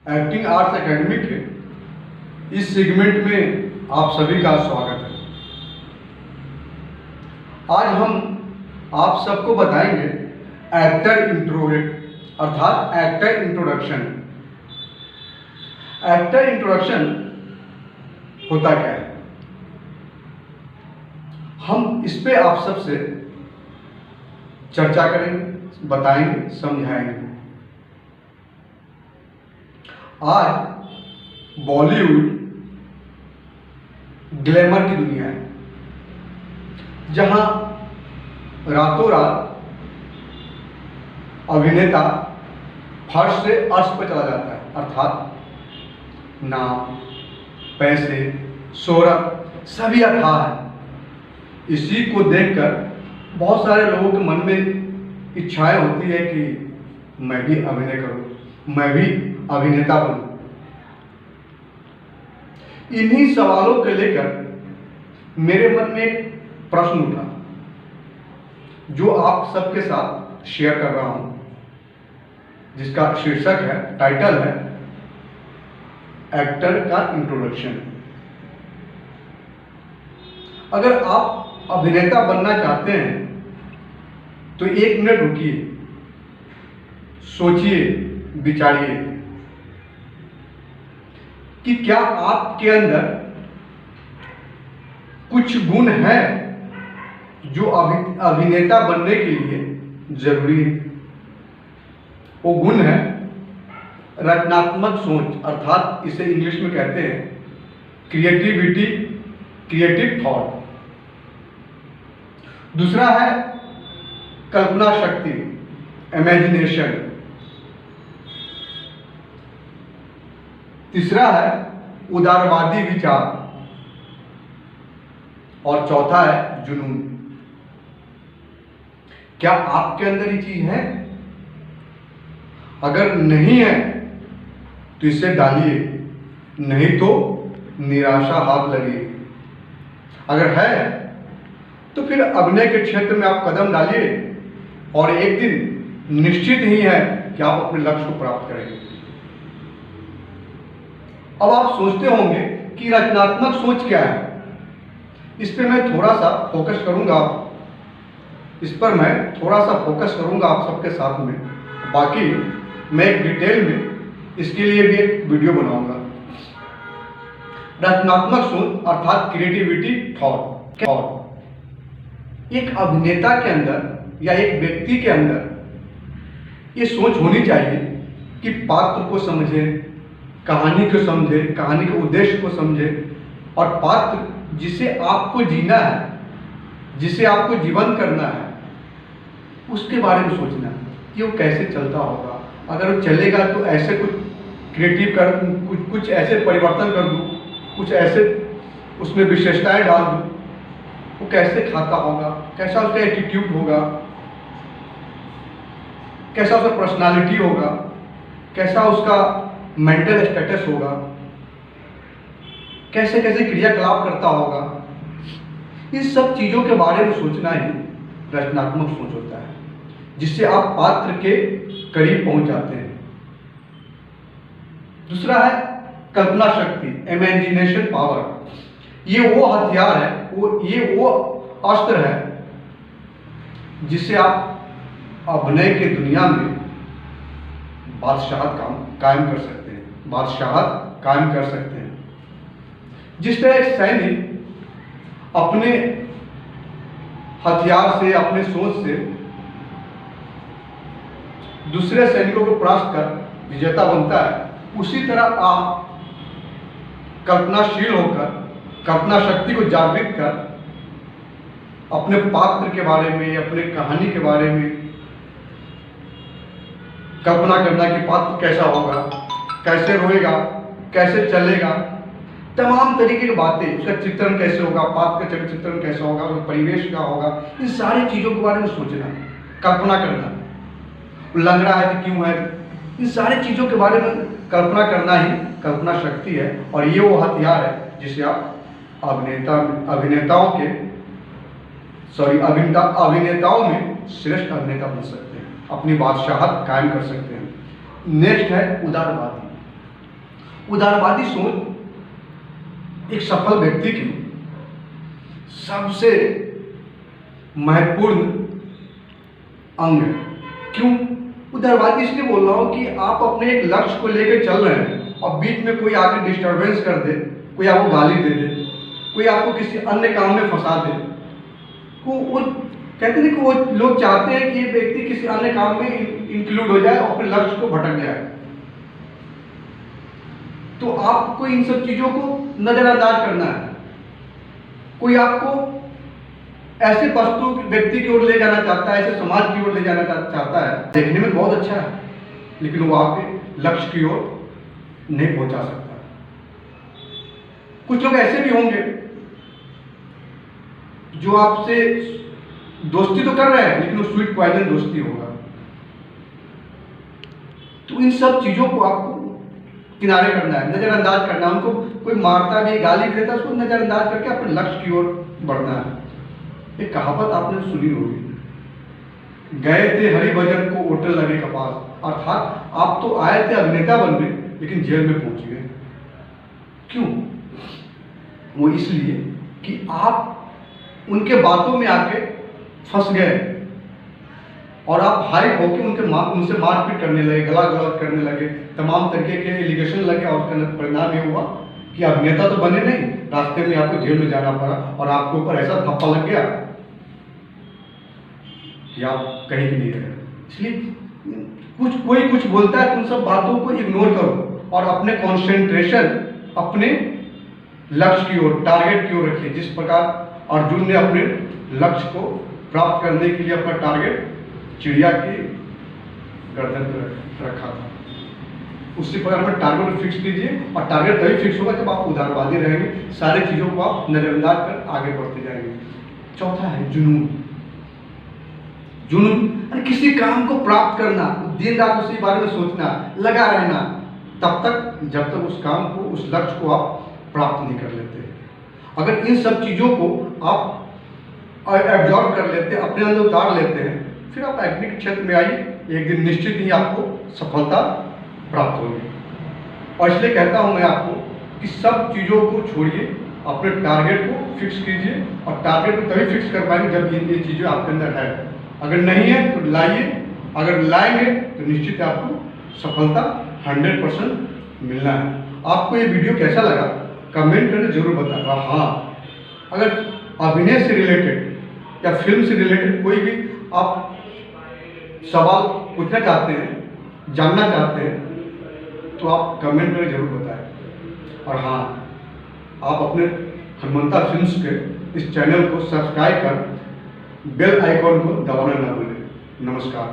Acting arts academy के इस segment में आप सभी का स्वागत है। आज हम आप सबको बताएंगे एक्टर इंट्रोडक्ट अर्थात एक्टर इंट्रोडक्शन। एक्टर इंट्रोडक्शन होता क्या है, हम इस पे आप सबसे चर्चा करेंगे, बताएंगे, समझाएंगे। आज बॉलीवुड ग्लैमर की दुनिया है, जहां रातों रात अभिनेता फर्श से अर्श पर चला जाता है, अर्थात नाम, पैसे, शोहरत सभी अथाह है। इसी को देखकर बहुत सारे लोगों के मन में इच्छाएं होती है कि मैं भी अभिनय करूं, मैं भी अभिनेता बनूं। इन्हीं सवालों को लेकर मेरे मन में एक प्रश्न उठा, जो आप सबके साथ शेयर कर रहा हूं, जिसका शीर्षक है, टाइटल है एक्टर का इंट्रोडक्शन। अगर आप अभिनेता बनना चाहते हैं तो 1 मिनट रुकिए, सोचिए, विचारिए कि क्या आपके अंदर कुछ गुण है जो अभिनेता बनने के लिए जरूरी है। वो गुण है रचनात्मक सोच, अर्थात इसे इंग्लिश में कहते हैं क्रिएटिविटी, क्रिएटिव थॉट। दूसरा है कल्पना शक्ति, इमेजिनेशन। तीसरा है उदारवादी विचार और चौथा है जुनून। क्या आपके अंदर ये चीज है? अगर नहीं है तो इसे डालिए, नहीं तो निराशा हाथ लगी। अगर है तो फिर अभिनय के क्षेत्र में आप कदम डालिए और एक दिन निश्चित ही है कि आप अपने लक्ष्य को प्राप्त करेंगे। अब आप सोचते होंगे कि रचनात्मक सोच क्या है। इस पे मैं थोड़ा सा फोकस करूंगा, इस पर मैं थोड़ा सा फोकस करूंगा आप सबके साथ में। बाकी मैं एक डिटेल में इसके लिए भी एक वीडियो बनाऊंगा। रचनात्मक सोच अर्थात क्रिएटिविटी थॉट। एक अभिनेता के अंदर या एक व्यक्ति के अंदर ये सोच होनी चाहिए कि पात्र को समझे, कहानी को समझे, कहानी के उद्देश्य को समझे, और पात्र जिसे आपको जीना है, जिसे आपको जीवन करना है, उसके बारे में सोचना है कि वो कैसे चलता होगा। अगर वो चलेगा तो ऐसे कुछ क्रिएटिव कर, कुछ ऐसे परिवर्तन कर दूँ, कुछ ऐसे उसमें विशेषताएं डाल दूँ, वो कैसे खाता होगा, कैसा उसका एटीट्यूड होगा, कैसा उसका पर्सनालिटी होगा, कैसा उसका मेंटल स्टेटस होगा, कैसे कैसे क्रियाकलाप करता होगा। इस सब चीजों के बारे में सोचना ही रचनात्मक सोच होता है, जिससे आप पात्र के करीब पहुंच जाते हैं। दूसरा है कल्पना शक्ति, इमेजिनेशन पावर। ये वो हथियार है, ये वो अस्त्र है जिससे आप अभिनय के दुनिया में बादशाहत कायम कर सकते हैं, बादशाहत कायम कर सकते हैं। जिस तरह एक सैनिक अपने हथियार से, अपने सोच से दूसरे सैनिकों को परास्त कर विजेता बनता है, उसी तरह आप कल्पनाशील होकर, कल्पना शक्ति को जागृत कर अपने पात्र के बारे में, अपने कहानी के बारे में कल्पना करना कि पात्र कैसा होगा, कैसे रोएगा, कैसे चलेगा, तमाम तरीके की बातें, उसका चित्रण कैसे होगा, पात्र का चित्रण कैसा होगा, उसका परिवेश क्या होगा, इन सारी चीजों के बारे में सोचना, कल्पना करना। लग रहा है कि क्यों है, इन सारी चीजों के बारे में कल्पना करना ही कल्पना शक्ति है। और ये वो हथियार है जिसे आप अभिनेताओं में श्रेष्ठ अभिनेता बन सकते हैं, अपनी बादशाहत कायम कर सकते हैं। नेक्स्ट है उदारवादी। उदारवादी सोच एक सफल व्यक्ति की सबसे महत्वपूर्ण अंग है। क्यों उदारवादी इसलिए बोल रहा हूँ कि आप अपने एक लक्ष्य को लेकर चल रहे हैं और बीच में कोई आके डिस्टरबेंस कर दे, कोई आपको गाली दे दे, कोई आपको किसी अन्य काम में फंसा दे, वो कहते हैं कि वो लोग चाहते हैं कि ये व्यक्ति किसी अन्य काम में इंक्लूड हो जाए और अपने लक्ष्य को भटक जाए। तो आपको इन सब चीजों को नजरअंदाज करना है। कोई आपको ऐसे वस्तु व्यक्ति की ओर ले जाना चाहता है, ऐसे समाज की ओर ले जाना चाहता है, देखने में बहुत अच्छा है, लेकिन वो आपके लक्ष्य की ओर नहीं पहुंचा सकता। कुछ लोग ऐसे भी होंगे जो आपसे दोस्ती तो कर रहे हैं, लेकिन वो स्वीट पॉइजन दोस्ती होगा। तो इन सब चीजों को आपको किनारे करना है, नजरअंदाज करना है। उनको कोई मारता भी, गाली भी देता है, उसको नजरअंदाज करके अपने लक्ष्य की ओर बढ़ना है। एक कहावत आपने सुनी होगी, गए थे हरिभजन को होटल लगे कपास, अर्थात आप तो आए थे अभिनेता बनने, लेकिन जेल में पहुंच गए। क्यों? वो इसलिए कि आप उनके बातों में आके फंस गए और आप हाई होके उनसे मारपीट करने लगे, गला गलौज करने लगे, तमाम तरीके के एलिगेशन लगे, और उसका परिणाम ये हुआ कि अभिनेता तो बने नहीं, रास्ते में आपको जेल में जाना पड़ा और आपके ऊपर ऐसा थप्पा लग गया कि आप कहीं भी नहीं रहे। इसलिए कोई कुछ बोलता है, उन सब बातों को इग्नोर करो और अपने कॉन्सेंट्रेशन अपने लक्ष्य की ओर, टारगेट की ओर रखिए। जिस प्रकार अर्जुन ने अपने लक्ष्य को प्राप्त करने के लिए अपना टारगेट चिड़िया की गर्दन पर रखा था, उसी प्रकार अपने टारगेट फिक्स कीजिए। और टारगेट तभी फिक्स होगा जब आप उदारवादी रहेंगे, सारी चीजों को आप नजरअंदाज कर आगे बढ़ते जाएंगे। चौथा है जुनून। जुनून किसी काम को प्राप्त करना, दिन रात उसी बारे में सोचना, लगा रहना, तब तक जब तक उस काम को, उस लक्ष्य को आप प्राप्त नहीं कर लेते। अगर इन सब चीजों को आप एब्जॉर्ब कर लेते हैं, अपने अंदर उतार लेते हैं, फिर आप एकेडमिक क्षेत्र में आइए, एक दिन निश्चित ही आपको सफलता प्राप्त होगी। और इसलिए कहता हूं मैं आपको कि सब चीज़ों को छोड़िए, अपने टारगेट को फिक्स कीजिए, और टारगेट को तभी फिक्स कर पाएंगे जब ये चीज़ें आपके अंदर है। अगर नहीं है तो लाइए, अगर लाएंगे तो निश्चित आपको सफलता 100% मिलना है। आपको ये वीडियो कैसा लगा कमेंट करके जरूर बताएगा। हाँ, अगर अभिनय से रिलेटेड या फिल्म से रिलेटेड कोई भी आप सवाल पूछना चाहते हैं, जानना चाहते हैं, तो आप कमेंट में जरूर बताएं। और हाँ, आप अपने हनुमंता फिल्म्स के इस चैनल को सब्सक्राइब कर बेल आइकॉन को दबाना ना भूलें। नमस्कार।